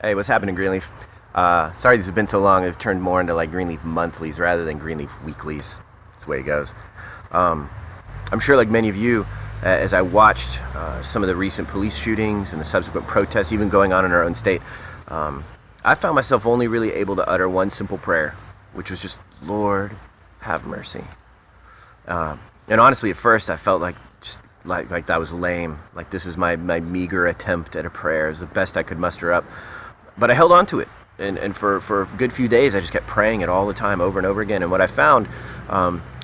Hey, what's happening, Greenleaf? Sorry this has been so long. I've turned more into like Greenleaf monthlies rather than Greenleaf weeklies. That's the way it goes. I'm sure, like many of you, as I watched some of the recent police shootings and the subsequent protests, even going on in our own state, I found myself only really able to utter one simple prayer, which was just, Lord, have mercy. And honestly, at first, I felt like just like that was lame. Like this was my meager attempt at a prayer. It was the best I could muster up. But I held on to it. And for a good few days, I just kept praying it all the time, over and over again. And what I found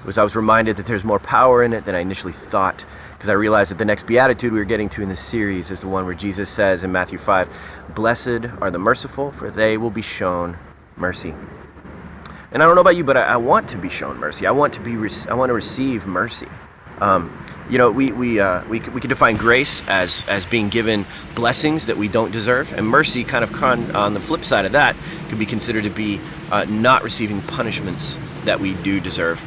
was I was reminded that there's more power in it than I initially thought. Because I realized that the next beatitude we were getting to in this series is the one where Jesus says in Matthew 5, "Blessed are the merciful, for they will be shown mercy." And I don't know about you, but I want to be shown mercy. I want to receive mercy. We could define grace as being given blessings that we don't deserve, and mercy, on the flip side of that, could be considered to be not receiving punishments that we do deserve.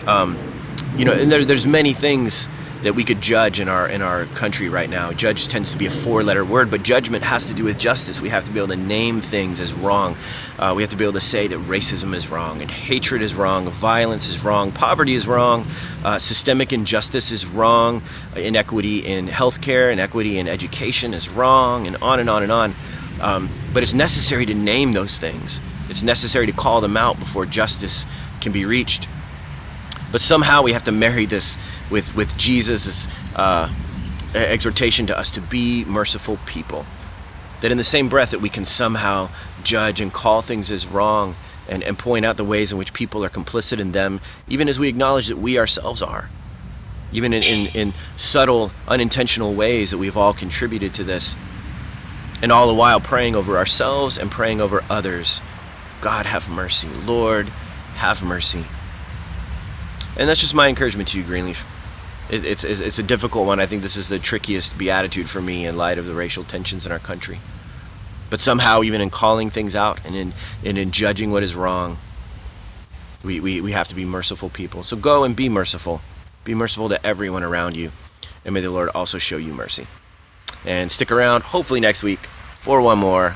And there's many things that we could judge in our country right now. Judge tends to be a four-letter word, but judgment has to do with justice. We have to be able to name things as wrong. We have to be able to say that racism is wrong, and hatred is wrong, violence is wrong, poverty is wrong, systemic injustice is wrong, inequity in healthcare, inequity in education is wrong, and on and on and on. But it's necessary to name those things. It's necessary to call them out before justice can be reached. But somehow we have to marry this with Jesus' exhortation to us to be merciful people. That in the same breath that we can somehow judge and call things as wrong and point out the ways in which people are complicit in them, even as we acknowledge that we ourselves are. Even in subtle, unintentional ways that we've all contributed to this. And all the while praying over ourselves and praying over others. God, have mercy. Lord, have mercy. And that's just my encouragement to you, Greenleaf. It's a difficult one. I think this is the trickiest beatitude for me in light of the racial tensions in our country. But somehow, even in calling things out and in judging what is wrong, we have to be merciful people. So go and be merciful. Be merciful to everyone around you. And may the Lord also show you mercy. And stick around, hopefully next week, for one more